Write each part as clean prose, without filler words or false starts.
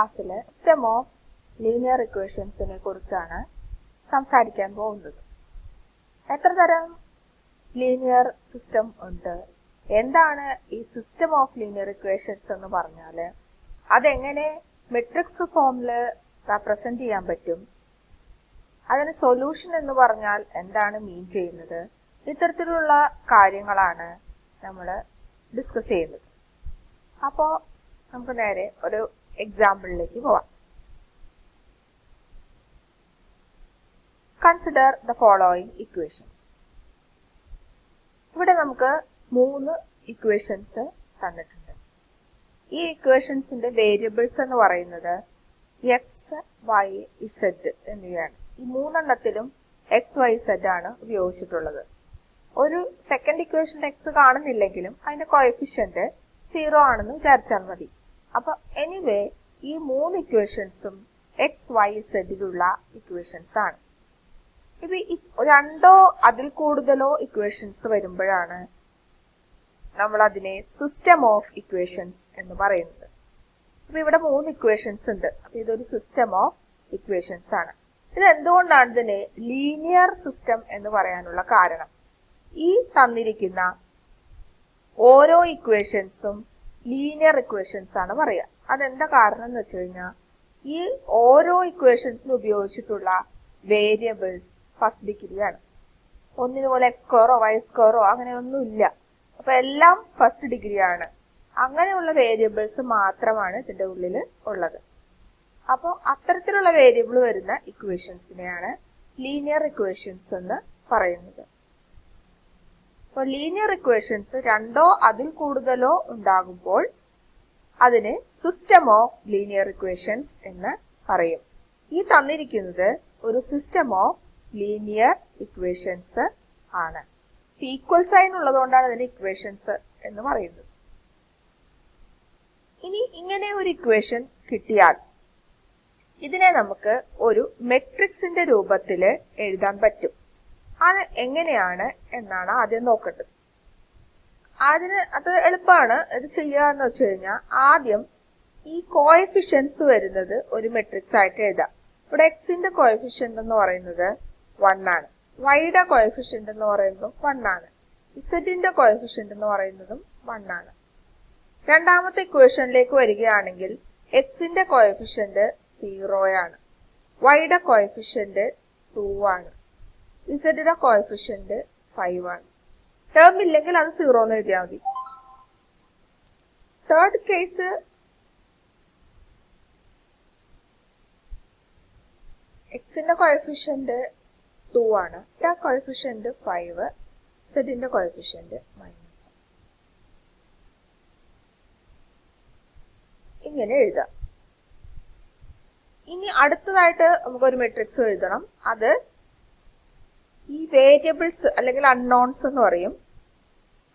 ക്ലാസ്സിൽ system of linear ഇക്വേഷൻസിനെ കുറിച്ചാണ് സംസാരിക്കാൻ പോകുന്നത്. എത്ര തരം ലീനിയർ സിസ്റ്റം ഉണ്ട്, എന്താണ് ഈ സിസ്റ്റം ഓഫ് ലീനിയർ ഇക്വേഷൻസ് എന്ന് പറഞ്ഞാൽ അതെങ്ങനെ മെട്രിക്സ് ഫോമിൽ റെപ്രസെന്റ് ചെയ്യാൻ പറ്റും, അതിന് സൊല്യൂഷൻ എന്ന് പറഞ്ഞാൽ എന്താണ് മീൻ ചെയ്യുന്നത്, ഇത്തരത്തിലുള്ള കാര്യങ്ങളാണ് നമ്മൾ ഡിസ്കസ് ചെയ്യുന്നത്. അപ്പോൾ നമുക്ക് നേരെ ഒരു എക്സാമ്പിളിലേക്ക് പോവാം. Consider the following equations. ഇവിടെ നമുക്ക് 3 ഇക്വേഷൻസ് തന്നിട്ടുണ്ട്. ഈ ഇക്വേഷൻസിന്റെ വേരിയബിൾസ് എന്ന് പറയുന്നത് എക്സ്, വൈ, ഇസഡ് എന്നിവയാണ്. ഈ 3 എക്സ്, വൈ, ഇസഡ് ആണ് ഉപയോഗിച്ചിട്ടുള്ളത്. ഒരു സെക്കൻഡ് ഇക്വേഷന്റെ എക്സ് കാണുന്നില്ലെങ്കിലും അതിന്റെ കോഎഫിഷ്യന്റ് 0 ആണെന്ന് വിചാരിച്ചാൽ മതി. അപ്പൊ എനിവേ ഈ 3 ഇക്വേഷൻസും എക്സ്, വൈ, ഇസഡിലുള്ള ഇക്വേഷൻസ് ആണ്. ഇപ്പൊ 2 അതിൽ കൂടുതലോ ഇക്വേഷൻസ് വരുമ്പോഴാണ് നമ്മൾ അതിനെ സിസ്റ്റം ഓഫ് ഇക്വേഷൻസ് എന്ന് പറയുന്നത്. അപ്പൊ ഇവിടെ 3 ഇക്വേഷൻസ് ഉണ്ട്. അപ്പൊ ഇതൊരു സിസ്റ്റം ഓഫ് ഇക്വേഷൻസ് ആണ്. ഇത് എന്തുകൊണ്ടാണ് ഇതിനെ ലീനിയർ സിസ്റ്റം എന്ന് പറയാനുള്ള കാരണം? ഈ തന്നിരിക്കുന്ന ഓരോ ഇക്വേഷൻസും ലീനിയർ ഇക്വേഷൻസ് ആണ് പറയുക. അതെന്താ കാരണം എന്ന് വെച്ച് കഴിഞ്ഞാൽ ഈ ഓരോ ഇക്വേഷൻസിലും ഉപയോഗിച്ചിട്ടുള്ള വേരിയബിൾസ് ഫസ്റ്റ് ഡിഗ്രി ആണ്. ഒന്നിനു പോലെ എക്സ് സ്ക്വയറോ വൈ സ്ക്വയറോ അങ്ങനെ ഒന്നും ഇല്ല. അപ്പൊ എല്ലാം ഫസ്റ്റ് ഡിഗ്രി ആണ്. അങ്ങനെയുള്ള വേരിയബിൾസ് മാത്രമാണ് ഇതിന്റെ ഉള്ളിൽ ഉള്ളത്. അപ്പോൾ അത്തരത്തിലുള്ള വേരിയബിൾ വരുന്ന ഇക്വേഷൻസിനെയാണ് ലീനിയർ ഇക്വേഷൻസ് എന്ന് പറയുന്നത്. അപ്പോൾ ലീനിയർ ഇക്വേഷൻസ് 2 അതിൽ കൂടുതലോ ഉണ്ടാകുമ്പോൾ അതിന് സിസ്റ്റം ഓഫ് ലീനിയർ ഇക്വേഷൻസ് എന്ന് പറയും. ഈ തന്നിരിക്കുന്നത് ഒരു സിസ്റ്റം ഓഫ് ലീനിയർ ഇക്വേഷൻസ് ആണ്. ഈക്വൽ സൈൻ ഉള്ളതുകൊണ്ടാണ് അതിന് ഇക്വേഷൻസ് എന്ന് പറയുന്നത്. ഇനി ഇങ്ങനെ ഒരു ഇക്വേഷൻ കിട്ടിയാൽ ഇതിനെ നമുക്ക് ഒരു മെട്രിക്സിന്റെ രൂപത്തിൽ എഴുതാൻ പറ്റും. അത് എങ്ങനെയാണ് എന്നാണ് ആദ്യം നോക്കേണ്ടത്. അത് എളുപ്പമാണ്. ഇത് ചെയ്യാന്ന് വെച്ച് കഴിഞ്ഞാൽ ആദ്യം ഈ കോഎഫിഷ്യൻസ് വരുന്നത് ഒരു മെട്രിക്സ് ആയിട്ട് എഴുതാം. ഇവിടെ എക്സിന്റെ കോഎഫിഷ്യന്റ് എന്ന് പറയുന്നത് 1 ആണ്, വൈയുടെ കോഎഫിഷ്യന്റ് എന്ന് പറയുന്നതും 1 ആണ്, ഇസഡിന്റെ കോഎഫിഷ്യന്റ് എന്ന് പറയുന്നതും 1 ആണ്. രണ്ടാമത്തെ ഇക്വേഷനിലേക്ക് വരികയാണെങ്കിൽ എക്സിന്റെ കോഎഫിഷ്യന്റ് 0 ആണ്, വൈയുടെ കോഎഫിഷ്യന്റ് 2 ആണ്, ഇസഡിന്റെ കോഎഫിഷ്യന്റ് 5 ആണ്. ടേം ഇല്ലെങ്കിൽ അത് 0 എന്ന് എഴുതിയാൽ മതി. തേർഡ് കേസ് എക്സിന്റെ കോഎഫിഷ്യന്റ് 2 ആണ്, കോഎഫിഷ്യന്റ് 5, സെഡിന്റെ കോഎഫിഷ്യന്റ് -1. ഇങ്ങനെ എഴുതാം. ഇനി അടുത്തതായിട്ട് നമുക്കൊരു മെട്രിക്സ് എഴുതണം. അത് ഈ വേരിയബിൾസ് അല്ലെങ്കിൽ അൺനോൺസ് എന്ന് പറയും.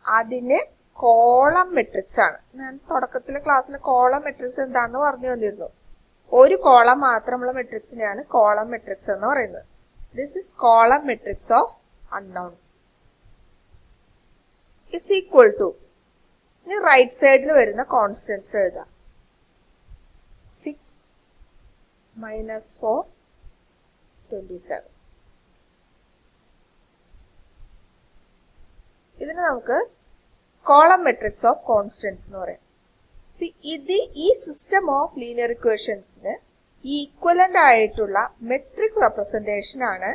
അതിന് കോളം മെട്രിക്സ് ആണ്. ഞാൻ തുടക്കത്തിലെ ക്ലാസ്സിലെ കോളം മെട്രിക്സ് എന്താണെന്ന് പറഞ്ഞു തന്നിരുന്നു. ഒരു കോളം മാത്രമുള്ള മെട്രിക്സിനെയാണ് കോളം മെട്രിക്സ് എന്ന് പറയുന്നത്. This is column matrix of unknowns is equal to, ഇനി റൈറ്റ് സൈഡിൽ വരുന്ന കോൺസ്റ്റൻസ് എഴുതാം. 6 - 4 27. ഇതിന് നമുക്ക് കോളം മെട്രിക്സ് ഓഫ് കോൺസ്റ്റൻസ് എന്ന് പറയാം. ഈ സിസ്റ്റം ഓഫ് ലീനിയർ ഇക്വേഷൻസിന് ഈക്വലന്റ് ആയിട്ടുള്ള മെട്രിക് റെപ്രസെന്റേഷൻ ആണ്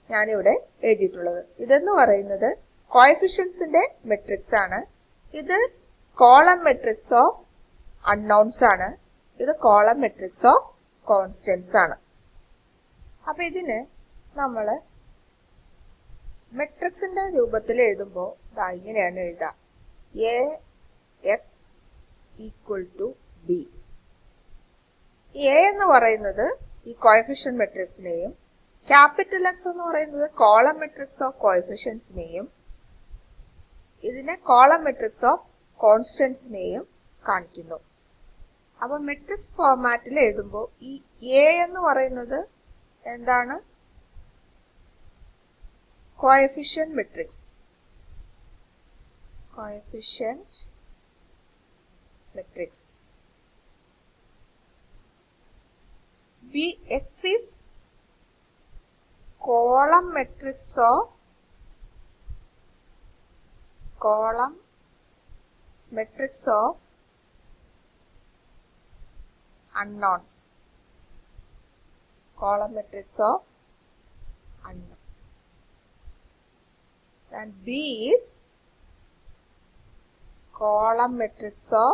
ഞാനിവിടെ എഴുതിയിട്ടുള്ളത്. ഇതെന്ന് പറയുന്നത് കോഎഫിഷ്യൻസിന്റെ മെട്രിക്സ് ആണ്. ഇത് കോളം മെട്രിക്സ് ഓഫ് അൺനോൺസ് ആണ്. ഇത് കോളം മെട്രിക്സ് ഓഫ് കോൺസ്റ്റൻസ് ആണ്. അപ്പൊ ഇതിന് നമ്മള് മെട്രിക്സിന്റെ രൂപത്തിൽ എഴുതുമ്പോൾ ഇങ്ങനെയാണ് എഴുതുക. Ax = B. A എന്ന് പറയുന്നത് ഈ കോഎഫിഷ്യന്റ് മെട്രിക്സിനെയും ക്യാപിറ്റൽ എക്സ് എന്ന് പറയുന്നത് കോളം മെട്രിക്സ് ഓഫ് കോഎഫിഷ്യൻസിനെയും ഇതിനെ കോളം മെട്രിക്സ് ഓഫ് കോൺസ്റ്റൻസിനെയും കാണിക്കുന്നു. അപ്പൊ മെട്രിക്സ് ഫോർമാറ്റിൽ എഴുതുമ്പോൾ ഈ A എന്ന് പറയുന്നത് എന്താണ്? Coefficient matrix. X is column matrix of unknowns. Column matrix of unknown. And B is column matrix of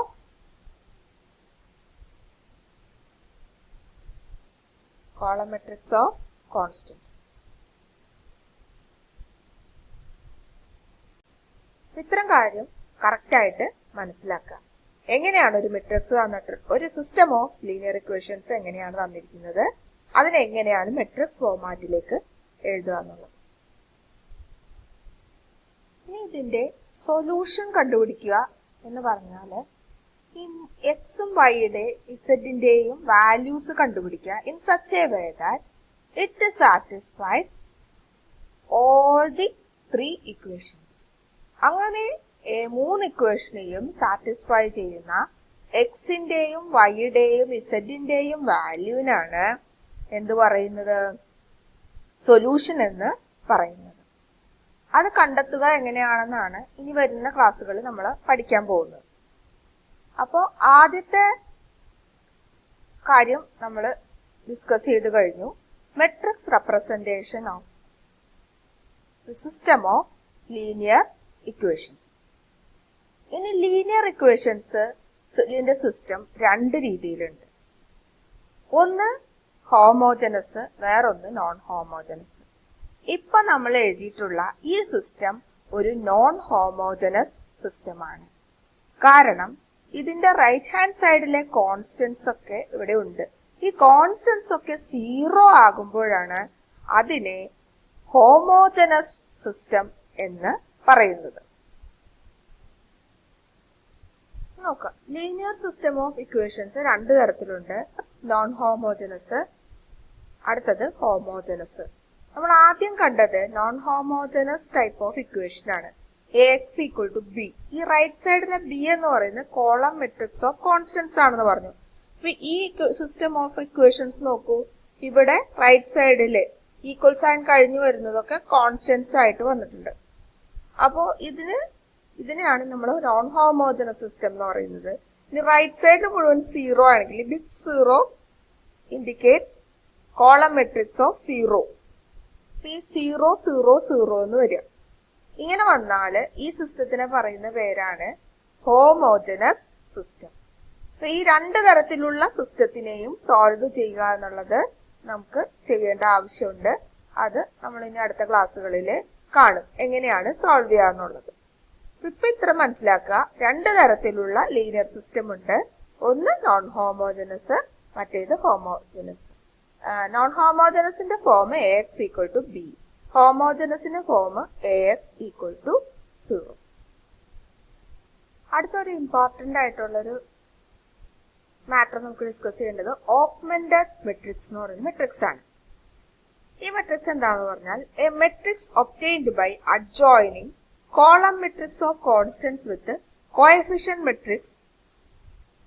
constants. ഇത്തരം കാര്യം കറക്റ്റ് ആയിട്ട് മനസ്സിലാക്കുക. എങ്ങനെയാണ് ഒരു മെട്രിക്സ് തന്നിട്ട് ഒരു സിസ്റ്റം ഓഫ് ലീനിയർ ഇക്വേഷൻസ് എങ്ങനെയാണ് തന്നിരിക്കുന്നത്, അതിനെങ്ങനെയാണ് മെട്രിക്സ് ഫോർമാറ്റിലേക്ക് എഴുതുക എന്നുള്ളത്. ഇനി ഇതിന്റെ സൊല്യൂഷൻ കണ്ടുപിടിക്കുക എന്ന് പറഞ്ഞാൽ ഈ എക്സും വൈയുടെ ഇസഡിന്റെയും വാല്യൂസ് കണ്ടുപിടിക്കുക in such a way that it satisfies all the 3 equations. അങ്ങനെ 3 ഇക്വേഷനെയും സാറ്റിസ്ഫൈ ചെയ്യുന്ന എക്സിന്റെയും വൈയുടെയും ഇസഡിന്റെയും വാല്യൂവിനാണ് എന്ത് പറയുന്നത്, സൊല്യൂഷൻ എന്ന് പറയുന്നത്. അത് കണ്ടെത്തുക എങ്ങനെയാണെന്നാണ് ഇനി വരുന്ന ക്ലാസ്സുകളിൽ നമ്മൾ പഠിക്കാൻ പോകുന്നത്. അപ്പോൾ ആദ്യത്തെ കാര്യം നമ്മൾ ഡിസ്കസ് ചെയ്ത് കഴിഞ്ഞു, matrix representation of the system of linear equations. ഇനി ലീനിയർ ഇക്വേഷൻസ് സിസ്റ്റം 2 രീതിയിലുണ്ട്. ഒന്ന് ഹോമോജനസ്, വേറൊന്ന് നോൺ ഹോമോജനസ്. ഇപ്പൊ നമ്മൾ എഴുതിയിട്ടുള്ള ഈ സിസ്റ്റം ഒരു നോൺ ഹോമോജനസ് സിസ്റ്റമാണ്. കാരണം ഇതിന്റെ റൈറ്റ് ഹാൻഡ് സൈഡിലെ കോൺസ്റ്റന്റ്സ് ഒക്കെ ഇവിടെ ഉണ്ട്. ഈ കോൺസ്റ്റന്റ്സ് ഒക്കെ 0 ആകുമ്പോഴാണ് അതിനെ ഹോമോജനസ് സിസ്റ്റം എന്ന് പറയുന്നത്. നോക്കാം, ലീനിയർ സിസ്റ്റം ഓഫ് ഇക്വേഷൻസ് 2 തരത്തിലുണ്ട്, നോൺ ഹോമോജനസ്, അടുത്തത് ഹോമോജനസ്. നമ്മൾ ആദ്യം കണ്ടത് non homogeneous type of equation ആണ്, Ax ഈക്വൽ ടു ബി. ഈ റൈറ്റ് സൈഡിലെ ബി എന്ന് പറയുന്നത് കോളം മെട്രിക്സ് ഓഫ് കോൺസ്റ്റന്റ്സ് ആണെന്ന് പറഞ്ഞു. ഈ സിസ്റ്റം ഓഫ് ഇക്വേഷൻസ് നോക്കൂ, ഇവിടെ റൈറ്റ് സൈഡില് ഈക്വൽ സൈൻ കഴിഞ്ഞു വരുന്നതൊക്കെ കോൺസ്റ്റന്റ്സ് ആയിട്ട് വന്നിട്ടുണ്ട്. അപ്പോ ഇതിനെയാണ് നമ്മൾ നോൺ ഹോമോജനസ് സിസ്റ്റം എന്ന് പറയുന്നത്. ഇനി റൈറ്റ് സൈഡിൽ മുഴുവൻ 0 ആണെങ്കിൽ big 0 indicates column matrix of 0. ഈ 0 0 0 എന്ന് വരിക. ഇങ്ങനെ വന്നാല് ഈ സിസ്റ്റത്തിനെ പറയുന്ന പേരാണ് ഹോമോജനസ് സിസ്റ്റം. ഈ 2 തരത്തിലുള്ള സിസ്റ്റത്തിനെയും സോൾവ് ചെയ്യുക എന്നുള്ളത് നമുക്ക് ചെയ്യേണ്ട ആവശ്യമുണ്ട്. അത് നമ്മൾ ഇനി അടുത്ത ക്ലാസ്സുകളിൽ കാണും, എങ്ങനെയാണ് സോൾവ് ചെയ്യുക എന്നുള്ളത്. ഇപ്പൊ ഇത്ര മനസ്സിലാക്കുക, 2 തരത്തിലുള്ള ലീനിയർ സിസ്റ്റം ഉണ്ട്. ഒന്ന് നോൺ ഹോമോജനസ്, മറ്റേത് ഹോമോജനസ്. നോൺ ഹോമോജനസിന്റെ form Ax equal to B, ഹോമോജനസിന്റെ ഫോം Ax ഈക്വൽ ടു 0. അടുത്തൊരു ഇമ്പോർട്ടന്റ് ആയിട്ടുള്ളൊരു മാറ്റർ നമുക്ക് ഡിസ്കസ് ചെയ്യേണ്ടത് ഓഗ്മെന്റഡ് മെട്രിക്സ് എന്ന് പറയുന്ന മെട്രിക്സ് ആണ്. ഈ മെട്രിക്സ് എന്താണെന്ന് പറഞ്ഞാൽ a matrix obtained by adjoining column matrix of constants with coefficient matrix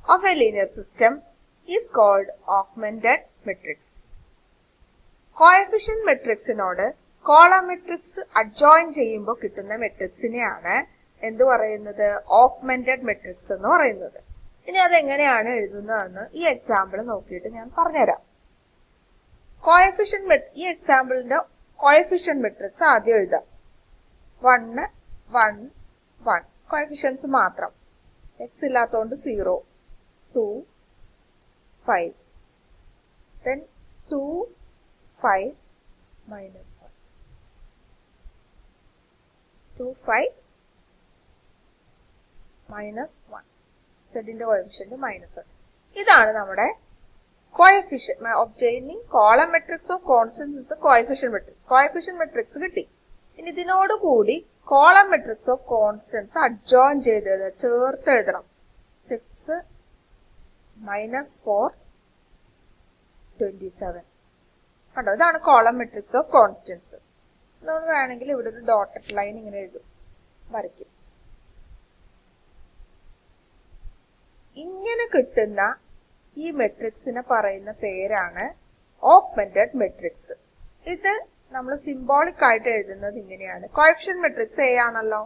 of a linear system is called augmented matrix. Coefficient matrixനോട് column matrix adjoin ചെയ്യുമ്പോൾ കിട്ടുന്ന മെട്രിക്സിനെയാണ് എന്ത് പറയുന്നത്, augmented matrix എന്ന് പറയുന്നത്. ഇനി അതെങ്ങനെയാണ് എഴുതുന്നതെന്ന് ഈ എക്സാമ്പിൾ നോക്കിയിട്ട് ഞാൻ പറഞ്ഞുതരാം. ഈ എക്സാമ്പിളിന്റെ കോഎഫിഷ്യന്റ് മെട്രിക്സ് ആദ്യം എഴുതാം. 1 1 1 കോഎഫിഷ്യൻസ് മാത്രം, എക്സ് ഇല്ലാത്തതുകൊണ്ട് 0 2 5 then 2 5 minus 1 2 5 minus 1 സെഡിന്റെ കോഎഫിഷ്യന്റ് -1. ഇതാണ് നമ്മുടെ coefficient obtaining column matrix of constants with coefficient matrix. Coefficient matrix കിട്ടി. ഇനി ഇതിനോട് കൂടി column matrix of constants adjoin ചെയ്ത് ചേർത്ത് എഴുതണം. 6 -4 27. കണ്ടോ, ഇതാണ് കോളം മെട്രിക്സ് ഓഫ് കോൺസ്റ്റന്റ്സ്. നമ്മൾ വേണമെങ്കിൽ ഇവിടെ ഒരു ഡോട്ടഡ് ലൈൻ ഇങ്ങനെ എഴുതും, വരയ്ക്കും. ഇങ്ങനെ കിട്ടുന്ന ഈ മെട്രിക്സിനെ പറയുന്ന പേരാണ് ഓഗ്മെന്റഡ് മെട്രിക്സ്. ഇത് നമ്മൾ സിംബോളിക് ആയിട്ട് എഴുതുന്നത് ഇങ്ങനെയാണ്. കോഎഫിഷ്യന്റ് മെട്രിക്സ് എ ആണല്ലോ.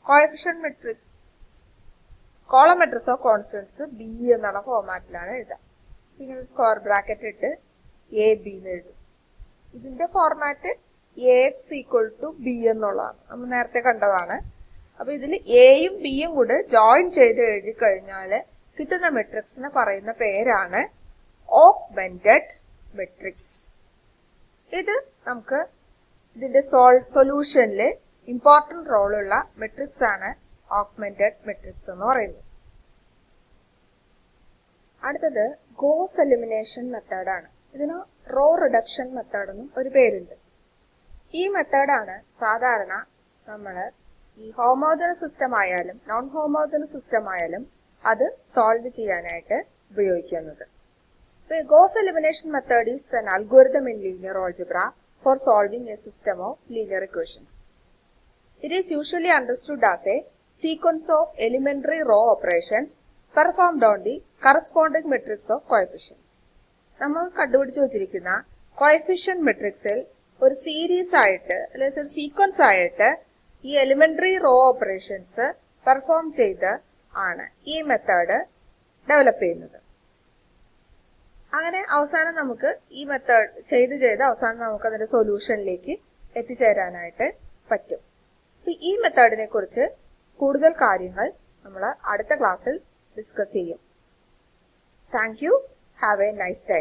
Coefficient matrix column matrix of constants B എന്നുള്ള ഫോർമാറ്റിലാണ് എഴുതുക. ഇങ്ങനെ ഒരു സ്ക്വയർ ബ്രാക്കറ്റ് ഇട്ട് എ ബി എന്ന് എഴുതും. ഇതിന്റെ format A X equal to B എന്നുള്ളതാണ്. നമ്മൾ നേരത്തെ കണ്ടതാണ്. അപ്പൊ ഇതിൽ എയും ബിയും കൂടെ ജോയിൻ ചെയ്ത് എഴുതി കഴിഞ്ഞാൽ കിട്ടുന്ന മെട്രിക്സിനെ പറയുന്ന പേരാണ് ഓഗ്മെന്റഡ് മെട്രിക്സ്. ഇത് നമുക്ക് ഇതിന്റെ സൊല്യൂഷനിൽ ഇമ്പോർട്ടന്റ് റോളുള്ള മെട്രിക്സ് ആണ് ഓഗ്മെന്റഡ് മെട്രിക്സ് എന്ന് പറയുന്നത്. അടുത്തത് ഗോസ് എലിമിനേഷൻ മെത്തേഡാണ്. ഇതിന് റോ റിഡക്ഷൻ മെത്തേഡ് എന്നും ഒരു പേരുണ്ട്. ഈ മെത്തേഡാണ് സാധാരണ നമ്മൾ ഈ ഹോമോജനസ് സിസ്റ്റം ആയാലും നോൺ ഹോമോജനസ് സിസ്റ്റം ആയാലും അത് സോൾവ് ചെയ്യാനായിട്ട് ഉപയോഗിക്കുന്നത്. Goes elimination method is an algorithm in linear algebra for solving a system of linear equations. It is usually understood as a sequence of elementary row operations performed on the corresponding matrix of coefficients. നമ്മൾ കണ്ടുപിടിച്ചു വച്ചിരിക്കുന്ന coefficient മെട്രിക്സിൽ ഒരു series ആയിട്ട് അല്ലെങ്കിൽ ഒരു sequence ആയിട്ട് ഈ elementary raw operations perform ചെയ്ത് ആണ് ഈ മെത്തേഡ് ഡെവലപ്പ് ചെയ്യുന്നത്. അങ്ങനെ അവസാനം നമുക്ക് ഈ മെത്തേഡ് ചെയ്ത് അവസാനം നമുക്ക് അതിന്റെ സൊല്യൂഷനിലേക്ക് എത്തിച്ചേരാനായിട്ട് പറ്റും. ഈ മെത്തേഡിനെ കുറിച്ച് കൂടുതൽ കാര്യങ്ങൾ നമ്മൾ അടുത്ത ക്ലാസ്സിൽ ഡിസ്കസ് ചെയ്യും. Thank you. Have A nice day.